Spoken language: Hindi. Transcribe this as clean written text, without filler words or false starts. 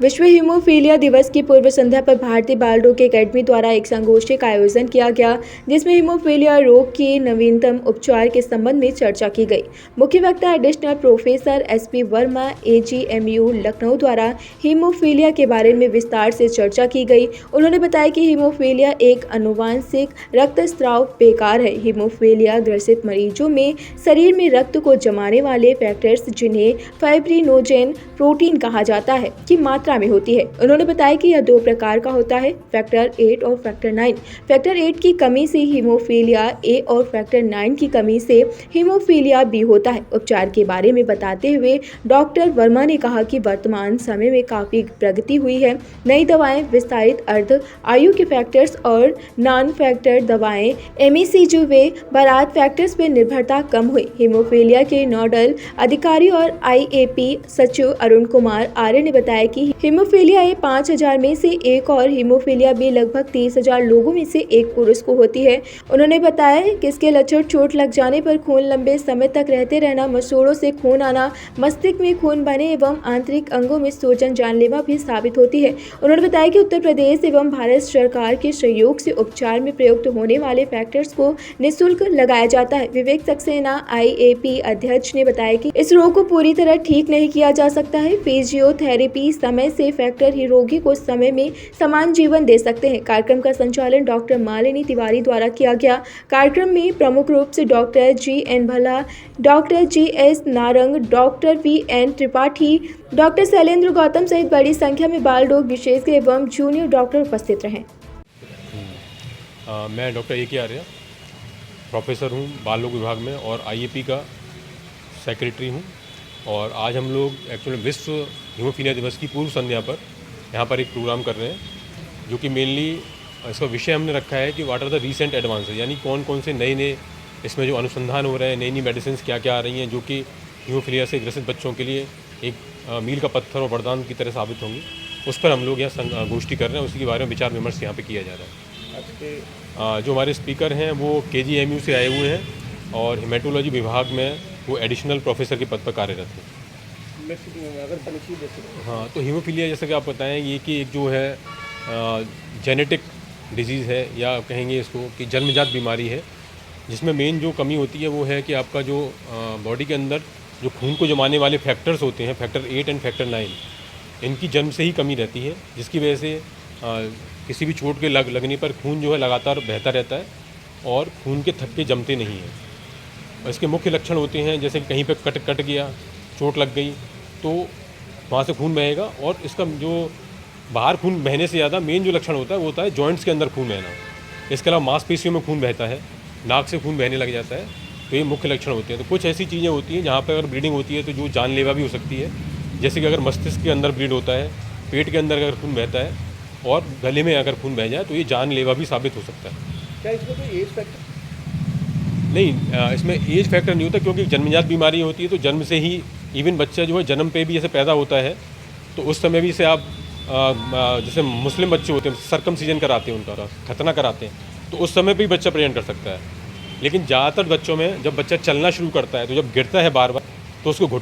विश्व हीमोफीलिया दिवस की पूर्व संध्या पर भारतीय बाल रोग एकेडमी द्वारा एक संगोष्ठी का आयोजन किया गया, जिसमें हीमोफीलिया रोग के नवीनतम उपचार के संबंध में चर्चा की गई। मुख्य वक्ता additional professor SP Verma AGMU Lucknow द्वारा हीमोफीलिया के बारे में विस्तार से चर्चा की गई। उन्होंने बताया कि हीमोफीलिया एक आनुवंशिक रक्तस्राव विकार है। हीमोफीलिया ग्रसित मरीजों में शरीर में रक्त को जमाने वाले फैक्टर्स, जिन्हें फाइब्रिनोजेन प्रोटीन कहा जाता है, की मात्रा में होती है। उन्होंने बताया कि यह 2 प्रकार का होता है, फैक्टर 8 और फैक्टर 9। फैक्टर 8 की कमी से हीमोफीलिया A और फैक्टर 9 की कमी से हीमोफीलिया B होता है। उपचार के बारे में बताते हुए डॉक्टर वर्मा ने कहा कि वर्तमान समय में काफी प्रगति हुई है। नई दवाएं, विस्तारित अर्ध आयु के फैक्टर्स और नॉन फैक्टर दवाएं MECG वे बारात फैक्टर्स पर निर्भरता कम हुई। हीमोफीलिया के नोडल अधिकारी और IAP सचिव अरुण कुमार आर्य ने बताया कि हीमोफीलिया A 5000 में से एक और हीमोफीलिया B लगभग 30,000 लोगों में से एक पुरुष को होती है। उन्होंने बताया कि इसके लक्षण चोट लग जाने पर खून लंबे समय तक रहते रहना, मसूड़ों से खून आना, मस्तिष्क में खून बने एवं आंतरिक अंगों में सूजन जानलेवा भी साबित होती है। उन्होंने बताया कि उत्तर प्रदेश एवं भारत सरकार के सहयोग से उपचार में प्रयुक्त होने वाले फैक्टर्स को निःशुल्क लगाया जाता है। विवेक सक्सेना IAP अध्यक्ष ने बताया कि इस रोग को पूरी तरह ठीक नहीं किया जा सकता है। फिजियोथेरेपी समय से फैक्टर ही रोगी को समय में समान जीवन दे सकते हैं। कार्यक्रम का संचालन डॉक्टर मालिनी तिवारी द्वारा किया गया। कार्यक्रम में प्रमुख रूप से doctor GN Bhalla, doctor GS Narang, doctor VN Tripathi, doctor Shailendra Gautam सहित बड़ी संख्या में बाल रोग विशेषज्ञ एवं जूनियर डॉक्टर उपस्थित रहे। मैं डॉक्टर AK आर्य प्रोफेसर हूँ बाल रोग विभाग में और IAP का सेक्रेटरी हूँ। और आज हम लोग एक्चुअली विश्व हीमोफीलिया दिवस की पूर्व संध्या पर यहाँ पर एक प्रोग्राम कर रहे हैं, जो कि मेनली इसका विषय हमने रखा है कि what are the recent advances, यानी कौन कौन से नए इसमें जो अनुसंधान हो रहे हैं, नई मेडिसिन क्या क्या आ रही हैं, जो कि हीमोफीलिया से ग्रसित बच्चों के लिए एक मील का पत्थर और वरदान की तरह साबित होंगी। उस पर हम लोग यहाँ गोष्ठी कर रहे हैं, उसी के बारे में विचार विमर्श यहाँ पर किया जा रहा है। जो हमारे स्पीकर हैं वो KGMU से आए हुए हैं और हेमेटोलॉजी विभाग में वो एडिशनल प्रोफेसर के पद पर कार्यरत हैं। हाँ, तो हीमोफीलिया जैसा कि आप बताएं, ये कि एक जो है जेनेटिक डिजीज़ है, या कहेंगे इसको कि जन्मजात बीमारी है, जिसमें मेन जो कमी होती है वो है कि आपका जो बॉडी के अंदर जो खून को जमाने वाले फैक्टर्स होते हैं, फैक्टर 8 एंड फैक्टर 9, इनकी जन्म से ही कमी रहती है, जिसकी वजह से किसी भी चोट के लगने पर खून जो है लगातार बहता रहता है और खून के थक्के जमते नहीं हैं। और इसके मुख्य लक्षण होते हैं जैसे कि कहीं पे कट गया, चोट लग गई तो वहाँ से खून बहेगा, और इसका जो बाहर खून बहने से ज़्यादा मेन जो लक्षण होता है वो होता है जॉइंट्स के अंदर खून बहना। इसके अलावा मांसपेशियों में खून बहता है, नाक से खून बहने लग जाता है। तो ये मुख्य लक्षण होते हैं। तो कुछ ऐसी चीज़ें होती हैं जहाँ पर अगर ब्लीडिंग होती है तो जो जानलेवा भी हो सकती है, जैसे कि अगर मस्तिष्क के अंदर ब्लीड होता है, पेट के अंदर अगर खून बहता है और गले में अगर खून बह जाए तो ये जानलेवा भी साबित हो सकता है। क्या इसमें कोई एज फैक्टर नहीं, इसमें एज फैक्टर नहीं होता, क्योंकि जन्मजात बीमारी होती है तो जन्म से ही इवन बच्चा जो है जन्म पे भी ऐसे पैदा होता है, तो उस समय भी इसे आप जैसे मुस्लिम बच्चे होते हैं सर्कमसिजन कराते हैं, उनका खतना कराते हैं, तो उस समय भी बच्चा प्रेजेंट कर सकता है। लेकिन ज़्यादातर बच्चों में जब बच्चा चलना शुरू करता है तो जब गिरता है बार बार तो उसको